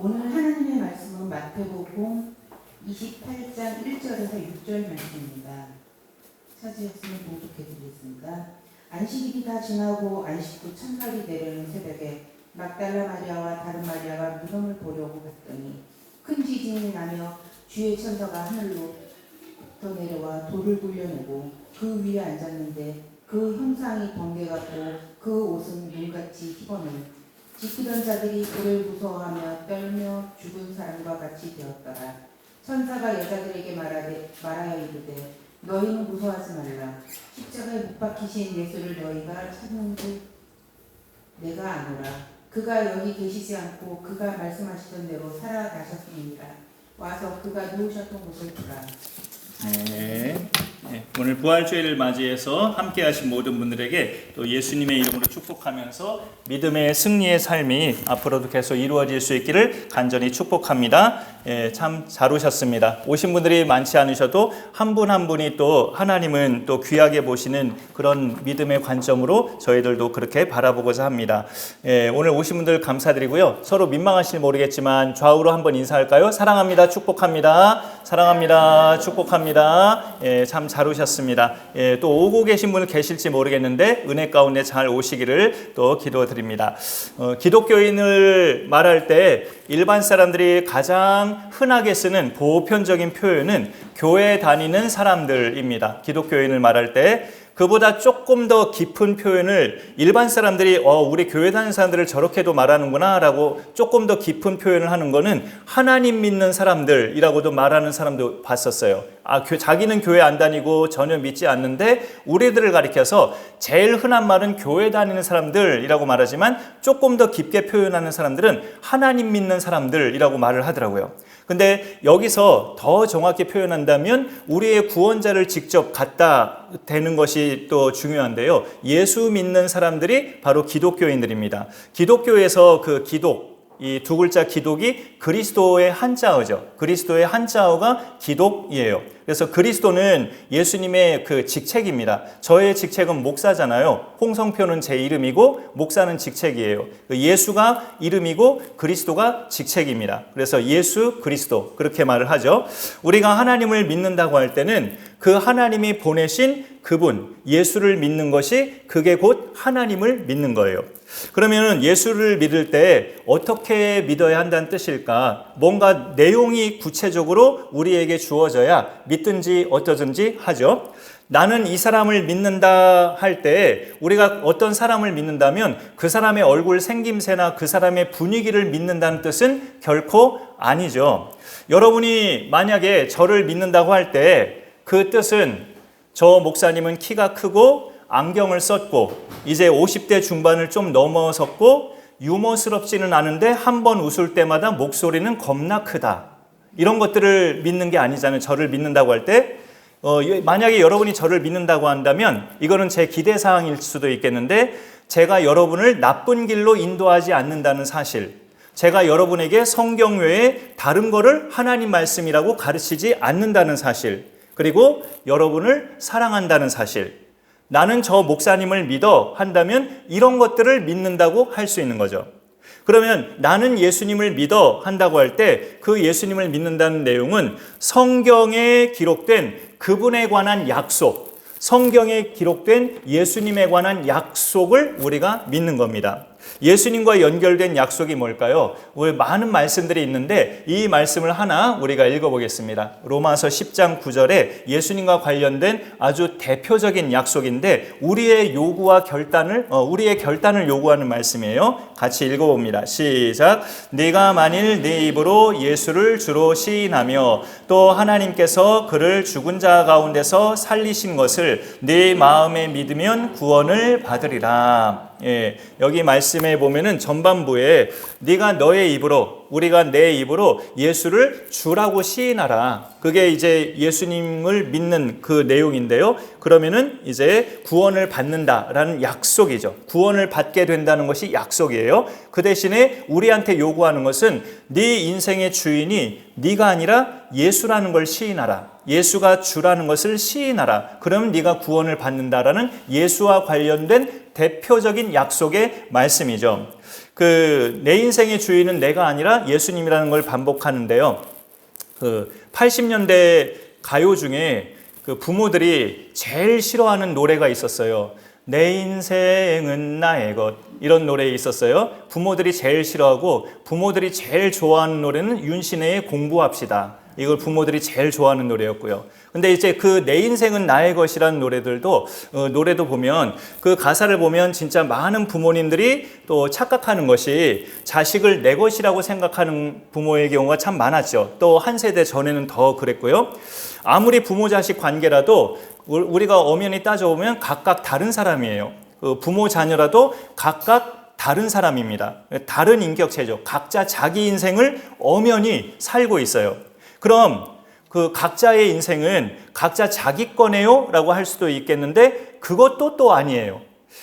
오늘 하나님의 말씀은 마태복음 28장 1절에서 6절 말씀입니다. 차지했으면 봉독해드리겠습니다. 안식일이 다 지나고 안식 후 첫날이 되려는 새벽에 막달라 마리아와 다른 마리아가 무덤을 보려고 갔더니 큰 지진이 나며 주의 천사가 하늘로부터 내려와 돌을 굴려내고 그 위에 앉았는데 그 형상이 번개 같고 그 옷은 눈같이 희번을 지키던 자들이 그를 무서워하며 떨며 죽은 사람과 같이 되었더라. 천사가 여자들에게 말하여 이르되 너희는 무서워하지 말라. 십자가에 못 박히신 예수를 너희가 찾는 줄 내가 아노라. 그가 여기 계시지 않고 그가 말씀하시던 대로 살아나셨습니다. 와서 그가 누우셨던 곳을 보라. 오늘 부활주일을 맞이해서 함께하신 모든 분들에게 또 예수님의 이름으로 축복하면서 믿음의 승리의 삶이 앞으로도 계속 이루어질 수 있기를 간절히 축복합니다. 참 잘 오셨습니다. 오신 분들이 많지 않으셔도 한 분 한 분이 또 하나님은 또 귀하게 보시는 그런 믿음의 관점으로 저희들도 그렇게 바라보고자 합니다. 오늘 오신 분들 감사드리고요. 서로 민망하실지 모르겠지만 좌우로 한번 인사할까요? 사랑합니다. 축복합니다. 사랑합니다. 축복합니다. 참 잘 오셨습니다. 또 오고 계신 분 계실지 모르겠는데 은혜 가운데 잘 오시기를 또 기도드립니다. 기독교인을 말할 때 일반 사람들이 가장 흔하게 쓰는 보편적인 표현은 교회 다니는 사람들입니다. 기독교인을 말할 때 그보다 조금 더 깊은 표현을 일반 사람들이 우리 교회 다니는 사람들을 저렇게도 말하는구나 라고 조금 더 깊은 표현을 하는 거는 하나님 믿는 사람들이라고도 말하는 사람도 봤었어요. 자기는 교회 안 다니고 전혀 믿지 않는데 우리들을 가리켜서 제일 흔한 말은 교회 다니는 사람들이라고 말하지만 조금 더 깊게 표현하는 사람들은 하나님 믿는 사람들이라고 말을 하더라고요. 근데 여기서 더 정확히 표현한다면 우리의 구원자를 직접 갖다 대는 것이 또 중요한데요. 예수 믿는 사람들이 바로 기독교인들입니다. 기독교에서 그 기독, 이 두 글자 기독이 그리스도의 한자어죠. 그리스도의 한자어가 기독이에요. 그래서 그리스도는 예수님의 그 직책입니다. 저의 직책은 목사잖아요. 홍성표는 제 이름이고 목사는 직책이에요. 예수가 이름이고 그리스도가 직책입니다. 그래서 예수 그리스도 그렇게 말을 하죠. 우리가 하나님을 믿는다고 할 때는 그 하나님이 보내신 그분 예수를 믿는 것이 그게 곧 하나님을 믿는 거예요. 그러면 예수를 믿을 때 어떻게 믿어야 한다는 뜻일까? 뭔가 내용이 구체적으로 우리에게 주어져야 믿든지 어쩌든지 하죠. 나는 이 사람을 믿는다 할 때 우리가 어떤 사람을 믿는다면 그 사람의 얼굴 생김새나 그 사람의 분위기를 믿는다는 뜻은 결코 아니죠. 여러분이 만약에 저를 믿는다고 할 때 그 뜻은 저 목사님은 키가 크고 안경을 썼고 이제 50대 중반을 좀 넘어섰고 유머스럽지는 않은데 한 번 웃을 때마다 목소리는 겁나 크다. 이런 것들을 믿는 게 아니잖아요. 저를 믿는다고 할 때 만약에 여러분이 저를 믿는다고 한다면 이거는 제 기대사항일 수도 있겠는데 제가 여러분을 나쁜 길로 인도하지 않는다는 사실, 제가 여러분에게 성경 외에 다른 거를 하나님 말씀이라고 가르치지 않는다는 사실, 그리고 여러분을 사랑한다는 사실, 나는 저 목사님을 믿어 한다면 이런 것들을 믿는다고 할 수 있는 거죠. 그러면 나는 예수님을 믿어 한다고 할 때 그 예수님을 믿는다는 내용은 성경에 기록된 그분에 관한 약속, 성경에 기록된 예수님에 관한 약속을 우리가 믿는 겁니다. 예수님과 연결된 약속이 뭘까요? 우리 많은 말씀들이 있는데 이 말씀을 하나 우리가 읽어보겠습니다. 로마서 10장 9절에 예수님과 관련된 아주 대표적인 약속인데 우리의 결단을 요구하는 말씀이에요. 같이 읽어봅니다. 시작. 네가 만일 네 입으로 예수를 주로 시인하며 또 하나님께서 그를 죽은 자 가운데서 살리신 것을 네 마음에 믿으면 구원을 받으리라. 여기 말씀에 보면은 전반부에 네가 너의 입으로, 우리가 내 입으로 예수를 주라고 시인하라. 그게 이제 예수님을 믿는 그 내용인데요. 그러면은 이제 구원을 받는다라는 약속이죠. 구원을 받게 된다는 것이 약속이에요. 그 대신에 우리한테 요구하는 것은 네 인생의 주인이 네가 아니라 예수라는 걸 시인하라. 예수가 주라는 것을 시인하라. 그러면 네가 구원을 받는다라는 예수와 관련된 대표적인 약속의 말씀이죠. 내 인생의 주인은 내가 아니라 예수님이라는 걸 반복하는데요. 80년대 가요 중에 부모들이 제일 싫어하는 노래가 있었어요. 내 인생은 나의 것, 이런 노래 있었어요. 부모들이 제일 싫어하고 부모들이 제일 좋아하는 노래는 윤신혜의 공부합시다. 이걸 부모들이 제일 좋아하는 노래였고요. 근데 이제 내 인생은 나의 것이라는 노래도 보면 그 가사를 보면 진짜 많은 부모님들이 또 착각하는 것이 자식을 내 것이라고 생각하는 부모의 경우가 참 많았죠. 또 한 세대 전에는 더 그랬고요. 아무리 부모 자식 관계라도 우리가 엄연히 따져보면 각각 다른 사람이에요. 부모 자녀라도 각각 다른 사람입니다. 다른 인격체죠. 각자 자기 인생을 엄연히 살고 있어요. 그럼 각자의 인생은 각자 자기 거네요? 라고 할 수도 있겠는데 그것도 또 아니에요.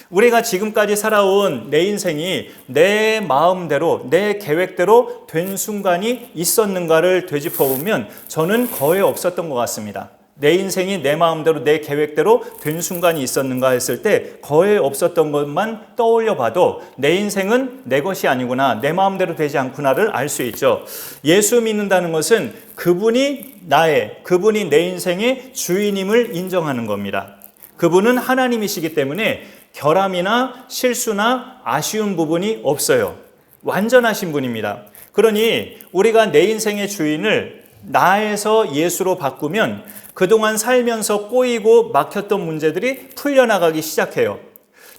우리가 지금까지 살아온 내 인생이 내 마음대로, 내 계획대로 된 순간이 있었는가를 되짚어보면 저는 거의 없었던 것 같습니다. 내 인생이 내 마음대로, 내 계획대로 된 순간이 있었는가 했을 때 거의 없었던 것만 떠올려 봐도 내 인생은 내 것이 아니구나, 내 마음대로 되지 않구나를 알 수 있죠. 예수 믿는다는 것은 그분이 내 인생의 주인임을 인정하는 겁니다. 그분은 하나님이시기 때문에 결함이나 실수나 아쉬운 부분이 없어요. 완전하신 분입니다. 그러니 우리가 내 인생의 주인을 나에서 예수로 바꾸면 그동안 살면서 꼬이고 막혔던 문제들이 풀려나가기 시작해요.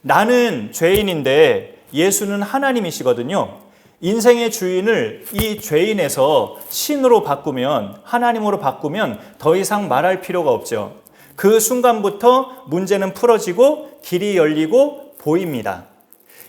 나는 죄인인데 예수는 하나님이시거든요. 인생의 주인을 이 죄인에서 신으로 바꾸면, 하나님으로 바꾸면 더 이상 말할 필요가 없죠. 그 순간부터 문제는 풀어지고 길이 열리고 보입니다.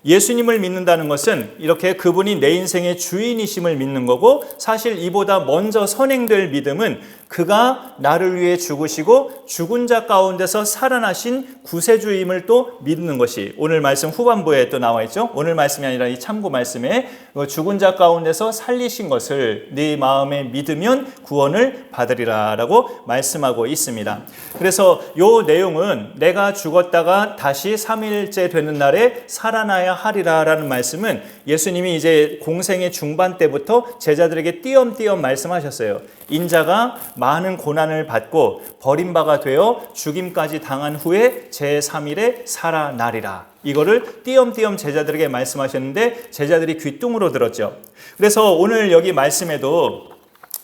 예수님을 믿는다는 것은 이렇게 그분이 내 인생의 주인이심을 믿는 거고, 사실 이보다 먼저 선행될 믿음은 그가 나를 위해 죽으시고 죽은 자 가운데서 살아나신 구세주임을 또 믿는 것이 오늘 말씀 후반부에 또 나와 있죠. 오늘 말씀이 아니라 이 참고 말씀에 죽은 자 가운데서 살리신 것을 네 마음에 믿으면 구원을 받으리라 라고 말씀하고 있습니다. 그래서 이 내용은 내가 죽었다가 다시 3일째 되는 날에 살아나야 하리라 라는 말씀은 예수님이 이제 공생의 중반 때부터 제자들에게 띄엄띄엄 말씀하셨어요. 인자가 많은 고난을 받고 버림바가 되어 죽임까지 당한 후에 제3일에 살아나리라. 이거를 띄엄띄엄 제자들에게 말씀하셨는데 제자들이 귀뚱으로 들었죠. 그래서 오늘 여기 말씀에도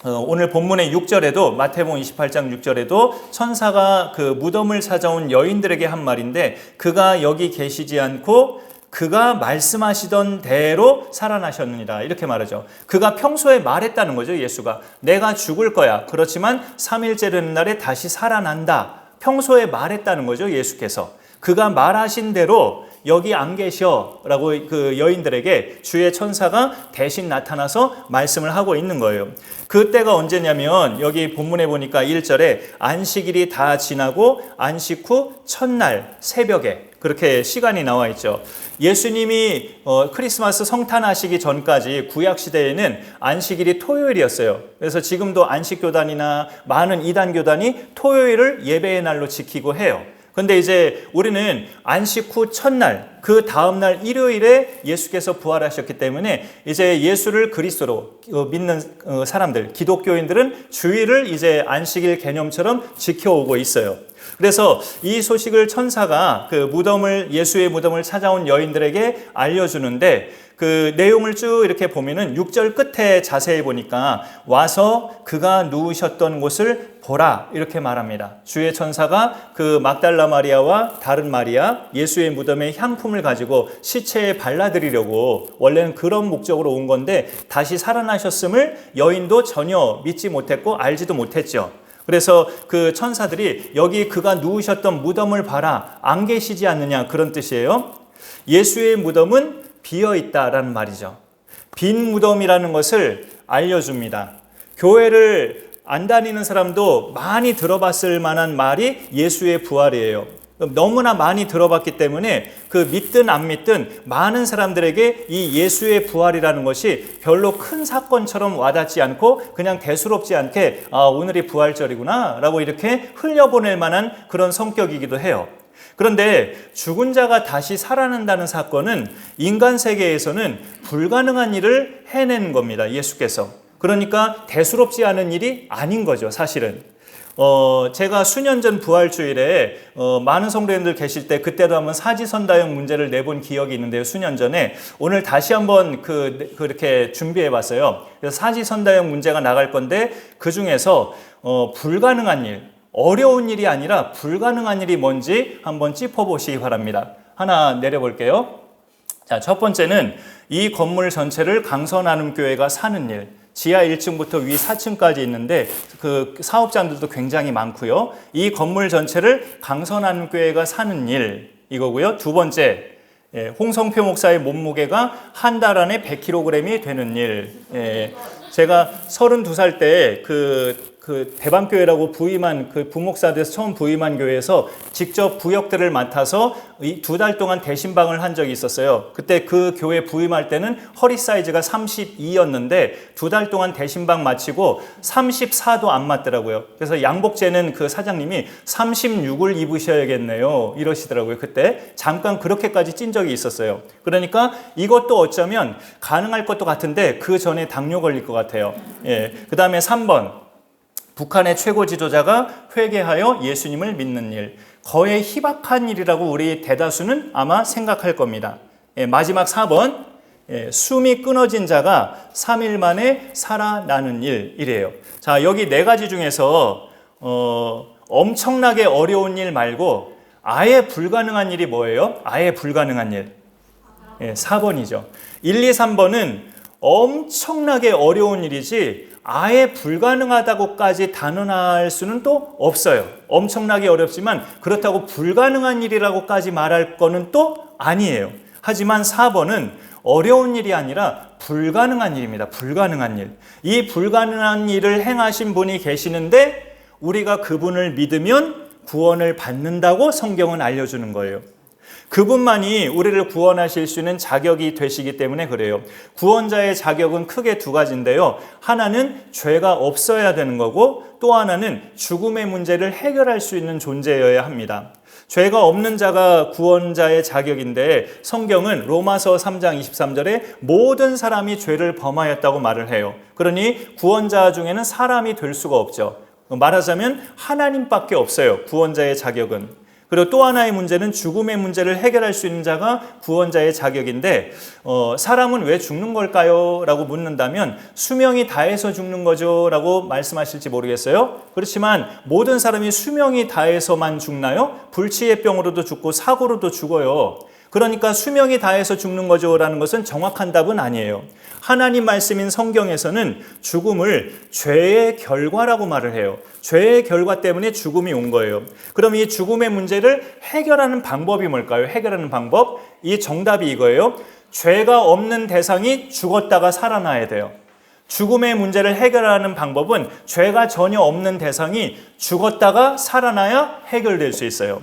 오늘 본문의 6절에도 마태복음 28장 6절에도 천사가 그 무덤을 찾아온 여인들에게 한 말인데 그가 여기 계시지 않고 그가 말씀하시던 대로 살아나셨느니라 이렇게 말하죠. 그가 평소에 말했다는 거죠. 예수가 내가 죽을 거야. 그렇지만 3일째 되는 날에 다시 살아난다. 평소에 말했다는 거죠. 예수께서. 그가 말하신 대로 여기 안 계셔 라고 그 여인들에게 주의 천사가 대신 나타나서 말씀을 하고 있는 거예요. 그때가 언제냐면 여기 본문에 보니까 1절에 안식일이 다 지나고 안식 후 첫날 새벽에 그렇게 시간이 나와 있죠. 예수님이 크리스마스 성탄하시기 전까지 구약시대에는 안식일이 토요일이었어요. 그래서 지금도 안식교단이나 많은 이단교단이 토요일을 예배의 날로 지키고 해요. 근데 이제 우리는 안식 후 첫날, 그 다음날 일요일에 예수께서 부활하셨기 때문에 이제 예수를 그리스도로 믿는 사람들, 기독교인들은 주일을 이제 안식일 개념처럼 지켜오고 있어요. 그래서 이 소식을 천사가 예수의 무덤을 찾아온 여인들에게 알려주는데 그 내용을 쭉 이렇게 보면은 6절 끝에 자세히 보니까 와서 그가 누우셨던 곳을 보라 이렇게 말합니다. 주의 천사가 그 막달라 마리아와 다른 마리아 예수의 무덤에 향품을 가지고 시체에 발라드리려고 원래는 그런 목적으로 온 건데 다시 살아나셨음을 여인도 전혀 믿지 못했고 알지도 못했죠. 그래서 그 천사들이 여기 그가 누우셨던 무덤을 봐라 안 계시지 않느냐 그런 뜻이에요. 예수의 무덤은 비어있다라는 말이죠. 빈 무덤이라는 것을 알려줍니다. 교회를 안 다니는 사람도 많이 들어봤을 만한 말이 예수의 부활이에요. 너무나 많이 들어봤기 때문에 그 믿든 안 믿든 많은 사람들에게 이 예수의 부활이라는 것이 별로 큰 사건처럼 와닿지 않고 그냥 대수롭지 않게 오늘이 부활절이구나 라고 이렇게 흘려보낼 만한 그런 성격이기도 해요. 그런데 죽은 자가 다시 살아난다는 사건은 인간 세계에서는 불가능한 일을 해낸 겁니다. 예수께서. 그러니까 대수롭지 않은 일이 아닌 거죠, 사실은. 제가 수년 전 부활주일에 많은 성도님들 계실 때 그때도 한번 사지선다형 문제를 내본 기억이 있는데요. 수년 전에. 오늘 다시 한번 그렇게 준비해 봤어요. 그래서 사지선다형 문제가 나갈 건데 그 중에서 불가능한 일, 어려운 일이 아니라 불가능한 일이 뭔지 한번 짚어보시기 바랍니다. 하나 내려볼게요. 자, 첫 번째는 이 건물 전체를 강서나눔교회가 사는 일. 지하 1층부터 위 4층까지 있는데 그 사업자들도 굉장히 많고요. 이 건물 전체를 강서나눔교회가 사는 일 이거고요. 두 번째, 홍성표 목사의 몸무게가 한 달 안에 100kg이 되는 일. 제가 32살 때 그 대방교회라고 부임한 그 부목사돼서 처음 부임한 교회에서 직접 부역들을 맡아서 2달 동안 대신방을 한 적이 있었어요. 그때 그 교회 부임할 때는 허리 사이즈가 32였는데 2달 동안 대신방 마치고 34도 안 맞더라고요. 그래서 양복 재는 그 사장님이 36을 입으셔야겠네요 이러시더라고요. 그때 잠깐 그렇게까지 찐 적이 있었어요. 그러니까 이것도 어쩌면 가능할 것도 같은데 그 전에 당뇨 걸릴 것 같아요. 그 다음에 3번, 북한의 최고 지도자가 회개하여 예수님을 믿는 일. 거의 희박한 일이라고 우리 대다수는 아마 생각할 겁니다. 마지막 4번, 숨이 끊어진 자가 3일 만에 살아나는 일이래요. 자, 여기 네 가지 중에서 엄청나게 어려운 일 말고 아예 불가능한 일이 뭐예요? 아예 불가능한 일. 4번이죠. 1, 2, 3번은 엄청나게 어려운 일이지 아예 불가능하다고까지 단언할 수는 또 없어요. 엄청나게 어렵지만 그렇다고 불가능한 일이라고까지 말할 거는 또 아니에요. 하지만 4번은 어려운 일이 아니라 불가능한 일입니다. 불가능한 일. 이 불가능한 일을 행하신 분이 계시는데 우리가 그분을 믿으면 구원을 받는다고 성경은 알려주는 거예요. 그분만이 우리를 구원하실 수 있는 자격이 되시기 때문에 그래요. 구원자의 자격은 크게 두 가지인데요. 하나는 죄가 없어야 되는 거고 또 하나는 죽음의 문제를 해결할 수 있는 존재여야 합니다. 죄가 없는 자가 구원자의 자격인데 성경은 로마서 3장 23절에 모든 사람이 죄를 범하였다고 말을 해요. 그러니 구원자 중에는 사람이 될 수가 없죠. 말하자면 하나님밖에 없어요. 구원자의 자격은. 그리고 또 하나의 문제는 죽음의 문제를 해결할 수 있는 자가 구원자의 자격인데 사람은 왜 죽는 걸까요? 라고 묻는다면 수명이 다해서 죽는 거죠 라고 말씀하실지 모르겠어요. 그렇지만 모든 사람이 수명이 다해서만 죽나요? 불치의 병으로도 죽고 사고로도 죽어요. 그러니까 수명이 다해서 죽는 거죠 라는 것은 정확한 답은 아니에요. 하나님 말씀인 성경에서는 죽음을 죄의 결과라고 말을 해요. 죄의 결과 때문에 죽음이 온 거예요. 그럼 이 죽음의 문제를 해결하는 방법이 뭘까요? 해결하는 방법? 이 정답이 이거예요. 죄가 없는 대상이 죽었다가 살아나야 돼요. 죽음의 문제를 해결하는 방법은 죄가 전혀 없는 대상이 죽었다가 살아나야 해결될 수 있어요.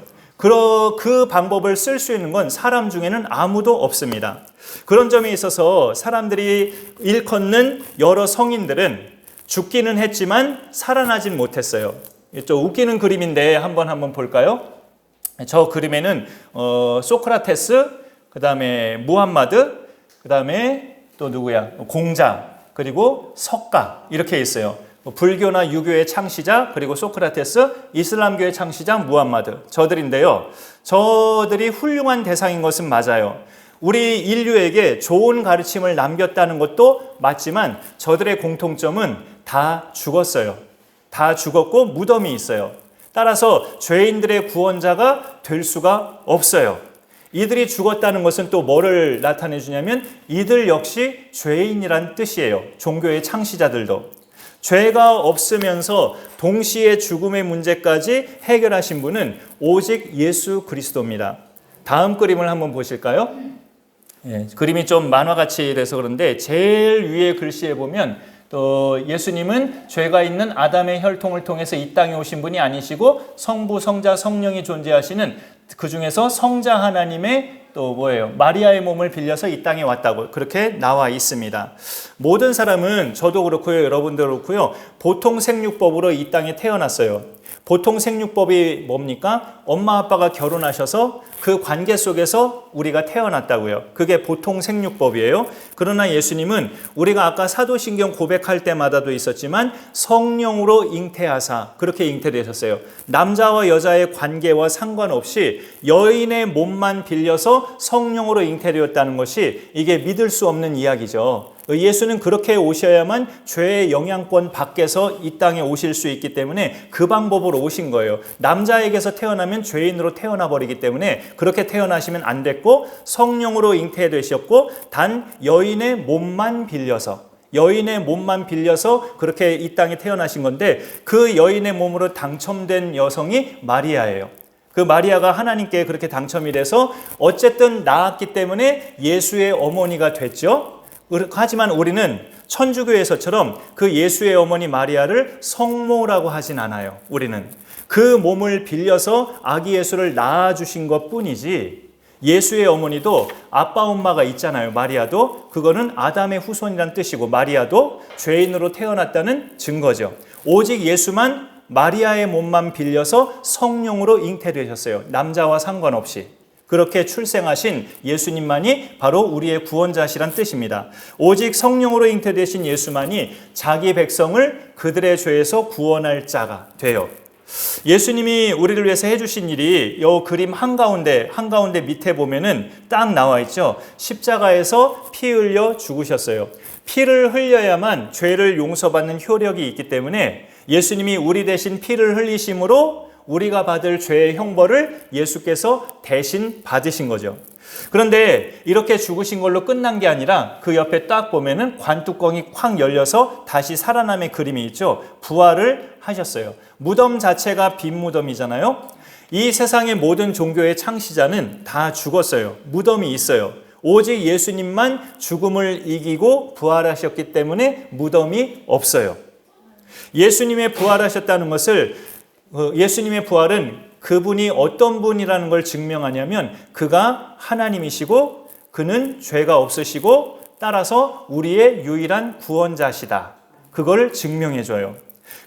그 방법을 쓸 수 있는 건 사람 중에는 아무도 없습니다. 그런 점에 있어서 사람들이 일컫는 여러 성인들은 죽기는 했지만 살아나진 못했어요. 좀 웃기는 그림인데 한번 볼까요? 저 그림에는 소크라테스, 그 다음에 무함마드, 그 다음에 또 누구야? 공자, 그리고 석가 이렇게 있어요. 불교나 유교의 창시자, 그리고 소크라테스, 이슬람교의 창시자 무함마드, 저들인데요. 저들이 훌륭한 대상인 것은 맞아요. 우리 인류에게 좋은 가르침을 남겼다는 것도 맞지만 저들의 공통점은 다 죽었어요. 다 죽었고 무덤이 있어요. 따라서 죄인들의 구원자가 될 수가 없어요. 이들이 죽었다는 것은 또 뭐를 나타내 주냐면 이들 역시 죄인이란 뜻이에요. 종교의 창시자들도. 죄가 없으면서 동시에 죽음의 문제까지 해결하신 분은 오직 예수 그리스도입니다. 다음 그림을 한번 보실까요? 그림이 좀 만화같이 돼서 그런데 제일 위에 글씨에 보면 또 예수님은 죄가 있는 아담의 혈통을 통해서 이 땅에 오신 분이 아니시고 성부, 성자, 성령이 존재하시는 그 중에서 성자 하나님의 또 뭐예요? 마리아의 몸을 빌려서 이 땅에 왔다고 그렇게 나와 있습니다. 모든 사람은 저도 그렇고요, 여러분도 그렇고요, 보통 생육법으로 이 땅에 태어났어요. 보통 생육법이 뭡니까? 엄마 아빠가 결혼하셔서 그 관계 속에서 우리가 태어났다고요. 그게 보통 생육법이에요. 그러나 예수님은 우리가 아까 사도신경 고백할 때마다도 있었지만 성령으로 잉태하사 그렇게 잉태되셨어요. 남자와 여자의 관계와 상관없이 여인의 몸만 빌려서 성령으로 잉태되었다는 것이 이게 믿을 수 없는 이야기죠. 예수는 그렇게 오셔야만 죄의 영향권 밖에서 이 땅에 오실 수 있기 때문에 그 방법으로 오신 거예요. 남자에게서 태어나면 죄인으로 태어나 버리기 때문에 그렇게 태어나시면 안 됐고 성령으로 잉태되셨고 단 여인의 몸만 빌려서 그렇게 이 땅에 태어나신 건데 그 여인의 몸으로 당첨된 여성이 마리아예요. 그 마리아가 하나님께 그렇게 당첨이 돼서 어쨌든 낳았기 때문에 예수의 어머니가 됐죠. 하지만 우리는 천주교에서처럼 그 예수의 어머니 마리아를 성모라고 하진 않아요. 우리는 그 몸을 빌려서 아기 예수를 낳아주신 것 뿐이지 예수의 어머니도 아빠 엄마가 있잖아요. 마리아도 그거는 아담의 후손이란 뜻이고 마리아도 죄인으로 태어났다는 증거죠. 오직 예수만 마리아의 몸만 빌려서 성령으로 잉태되셨어요. 남자와 상관없이. 그렇게 출생하신 예수님만이 바로 우리의 구원자시란 뜻입니다. 오직 성령으로 잉태되신 예수만이 자기 백성을 그들의 죄에서 구원할 자가 돼요. 예수님이 우리를 위해서 해주신 일이 이 그림 한가운데 밑에 보면은 딱 나와 있죠. 십자가에서 피 흘려 죽으셨어요. 피를 흘려야만 죄를 용서받는 효력이 있기 때문에 예수님이 우리 대신 피를 흘리심으로 우리가 받을 죄의 형벌을 예수께서 대신 받으신 거죠. 그런데 이렇게 죽으신 걸로 끝난 게 아니라 그 옆에 딱 보면은 관뚜껑이 콱 열려서 다시 살아남의 그림이 있죠. 부활을 하셨어요. 무덤 자체가 빈 무덤이잖아요. 이 세상의 모든 종교의 창시자는 다 죽었어요. 무덤이 있어요. 오직 예수님만 죽음을 이기고 부활하셨기 때문에 무덤이 없어요. 예수님의 부활하셨다는 것을 예수님의 부활은 그분이 어떤 분이라는 걸 증명하냐면 그가 하나님이시고 그는 죄가 없으시고 따라서 우리의 유일한 구원자시다. 그걸 증명해줘요.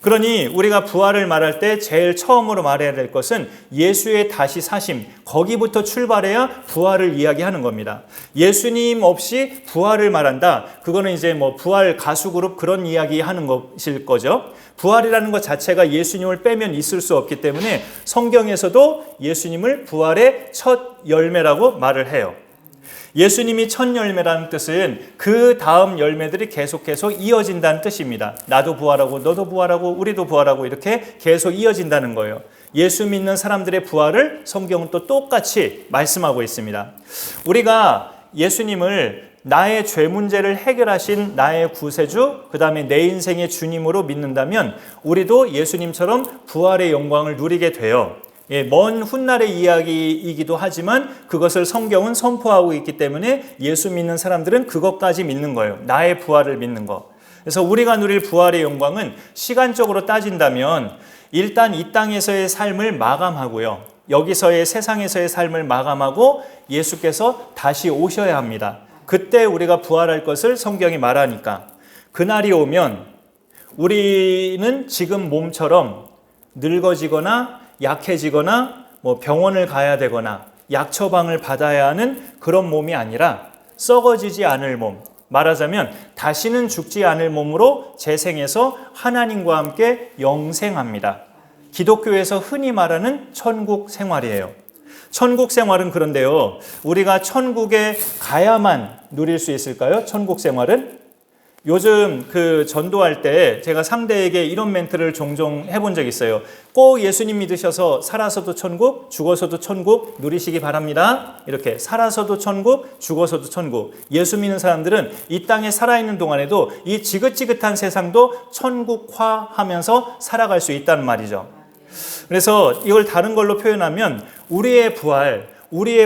그러니 우리가 부활을 말할 때 제일 처음으로 말해야 될 것은 예수의 다시 사심, 거기부터 출발해야 부활을 이야기하는 겁니다. 예수님 없이 부활을 말한다. 그거는 이제 뭐 부활 가수 그룹 그런 이야기 하는 것일 거죠. 부활이라는 것 자체가 예수님을 빼면 있을 수 없기 때문에 성경에서도 예수님을 부활의 첫 열매라고 말을 해요. 예수님이 첫 열매라는 뜻은 그 다음 열매들이 계속해서 이어진다는 뜻입니다. 나도 부활하고 너도 부활하고 우리도 부활하고 이렇게 계속 이어진다는 거예요. 예수 믿는 사람들의 부활을 성경은 또 똑같이 말씀하고 있습니다. 우리가 예수님을 나의 죄 문제를 해결하신 나의 구세주, 그 다음에 내 인생의 주님으로 믿는다면 우리도 예수님처럼 부활의 영광을 누리게 돼요. 먼 훗날의 이야기이기도 하지만 그것을 성경은 선포하고 있기 때문에 예수 믿는 사람들은 그것까지 믿는 거예요. 나의 부활을 믿는 거. 그래서 우리가 누릴 부활의 영광은 시간적으로 따진다면 일단 이 땅에서의 삶을 마감하고요. 여기서의 세상에서의 삶을 마감하고 예수께서 다시 오셔야 합니다. 그때 우리가 부활할 것을 성경이 말하니까 그날이 오면 우리는 지금 몸처럼 늙어지거나 약해지거나 뭐 병원을 가야 되거나 약 처방을 받아야 하는 그런 몸이 아니라 썩어지지 않을 몸, 말하자면 다시는 죽지 않을 몸으로 재생해서 하나님과 함께 영생합니다. 기독교에서 흔히 말하는 천국 생활이에요. 천국 생활은 그런데요, 우리가 천국에 가야만 누릴 수 있을까요? 천국 생활은? 요즘 그 전도할 때 제가 상대에게 이런 멘트를 종종 해본 적이 있어요. 꼭 예수님 믿으셔서 살아서도 천국, 죽어서도 천국 누리시기 바랍니다. 이렇게 살아서도 천국, 죽어서도 천국. 예수 믿는 사람들은 이 땅에 살아있는 동안에도 이 지긋지긋한 세상도 천국화하면서 살아갈 수 있다는 말이죠. 그래서 이걸 다른 걸로 표현하면 우리의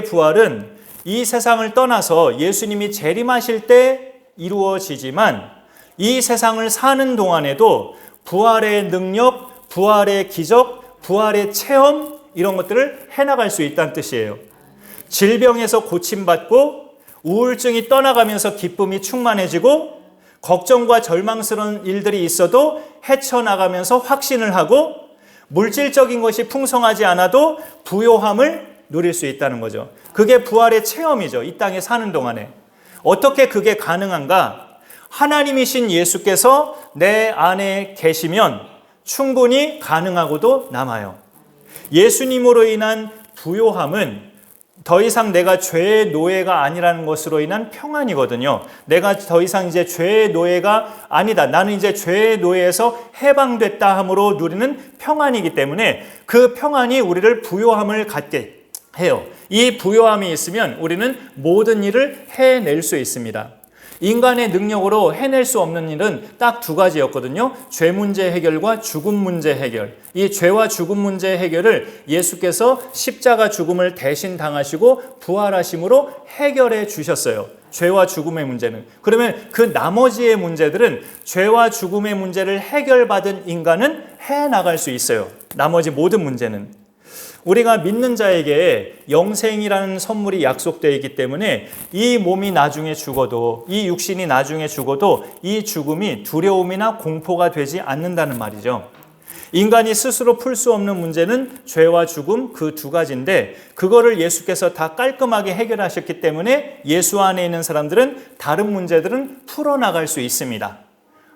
부활은 이 세상을 떠나서 예수님이 재림하실 때 이루어지지만 이 세상을 사는 동안에도 부활의 능력, 부활의 기적, 부활의 체험 이런 것들을 해나갈 수 있다는 뜻이에요. 질병에서 고침받고 우울증이 떠나가면서 기쁨이 충만해지고 걱정과 절망스러운 일들이 있어도 헤쳐나가면서 확신을 하고 물질적인 것이 풍성하지 않아도 부요함을 누릴 수 있다는 거죠. 그게 부활의 체험이죠. 이 땅에 사는 동안에. 어떻게 그게 가능한가? 하나님이신 예수께서 내 안에 계시면 충분히 가능하고도 남아요. 예수님으로 인한 부요함은 더 이상 내가 죄의 노예가 아니라는 것으로 인한 평안이거든요. 내가 더 이상 이제 죄의 노예가 아니다. 나는 이제 죄의 노예에서 해방됐다 함으로 누리는 평안이기 때문에 그 평안이 우리를 부요함을 갖게 해요. 이 부요함이 있으면 우리는 모든 일을 해낼 수 있습니다. 인간의 능력으로 해낼 수 없는 일은 딱 두 가지였거든요. 죄 문제 해결과 죽음 문제 해결. 이 죄와 죽음 문제 해결을 예수께서 십자가 죽음을 대신 당하시고 부활하심으로 해결해 주셨어요. 죄와 죽음의 문제는. 그러면 그 나머지의 문제들은 죄와 죽음의 문제를 해결받은 인간은 해나갈 수 있어요. 나머지 모든 문제는. 우리가 믿는 자에게 영생이라는 선물이 약속되어 있기 때문에 이 몸이 나중에 죽어도, 이 육신이 나중에 죽어도 이 죽음이 두려움이나 공포가 되지 않는다는 말이죠. 인간이 스스로 풀 수 없는 문제는 죄와 죽음 그 두 가지인데 그거를 예수께서 다 깔끔하게 해결하셨기 때문에 예수 안에 있는 사람들은 다른 문제들은 풀어나갈 수 있습니다.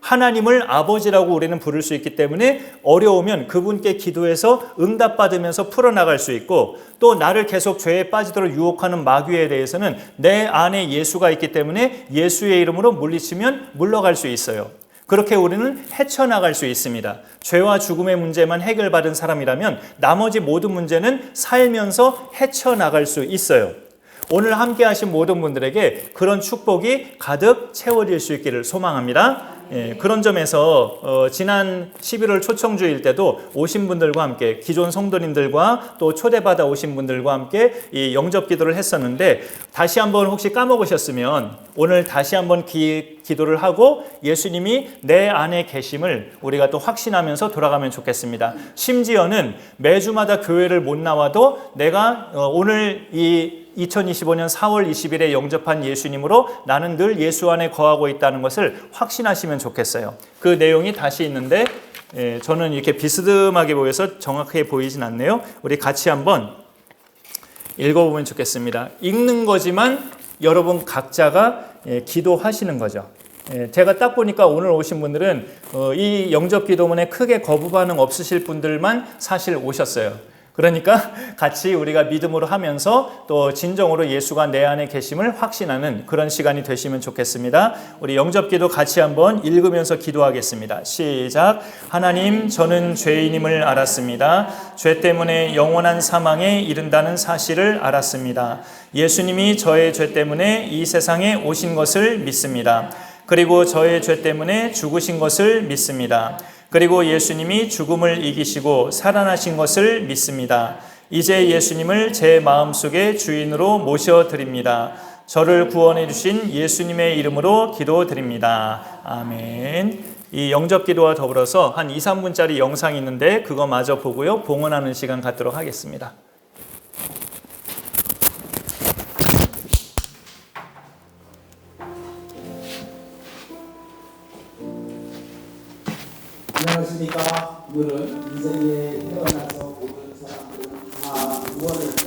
하나님을 아버지라고 우리는 부를 수 있기 때문에 어려우면 그분께 기도해서 응답받으면서 풀어나갈 수 있고, 또 나를 계속 죄에 빠지도록 유혹하는 마귀에 대해서는 내 안에 예수가 있기 때문에 예수의 이름으로 물리치면 물러갈 수 있어요. 그렇게 우리는 헤쳐나갈 수 있습니다. 죄와 죽음의 문제만 해결받은 사람이라면 나머지 모든 문제는 살면서 헤쳐나갈 수 있어요. 오늘 함께 하신 모든 분들에게 그런 축복이 가득 채워질 수 있기를 소망합니다. 그런 점에서 지난 11월 초청주일 때도 오신 분들과 함께, 기존 성도님들과 또 초대받아 오신 분들과 함께 이 영접 기도를 했었는데, 다시 한번 혹시 까먹으셨으면 오늘 다시 한번 기도를 하고 예수님이 내 안에 계심을 우리가 또 확신하면서 돌아가면 좋겠습니다. 심지어는 매주마다 교회를 못 나와도 내가 오늘 이 2025년 4월 20일에 영접한 예수님으로 나는 늘 예수 안에 거하고 있다는 것을 확신하시면 좋겠어요. 그 내용이 다시 있는데 저는 이렇게 비스듬하게 보여서 정확하게 보이진 않네요. 우리 같이 한번 읽어보면 좋겠습니다. 읽는 거지만 여러분 각자가 기도하시는 거죠. 제가 딱 보니까 오늘 오신 분들은 이 영접 기도문에 크게 거부 반응 없으실 분들만 사실 오셨어요. 그러니까 같이 우리가 믿음으로 하면서 또 진정으로 예수가 내 안에 계심을 확신하는 그런 시간이 되시면 좋겠습니다. 우리 영접기도 같이 한번 읽으면서 기도하겠습니다. 시작. 하나님, 저는 죄인임을 알았습니다. 죄 때문에 영원한 사망에 이른다는 사실을 알았습니다. 예수님이 저의 죄 때문에 이 세상에 오신 것을 믿습니다. 그리고 저의 죄 때문에 죽으신 것을 믿습니다. 그리고 예수님이 죽음을 이기시고 살아나신 것을 믿습니다. 이제 예수님을 제 마음속에 주인으로 모셔드립니다. 저를 구원해 주신 예수님의 이름으로 기도드립니다. 아멘. 이 영접기도와 더불어서 한 2, 3분짜리 영상이 있는데 그거 마저 보고요, 봉헌하는 시간 갖도록 하겠습니다. 안녕하십니까. 오늘은 인생에 태어나서 모든 사람들은 다 구원을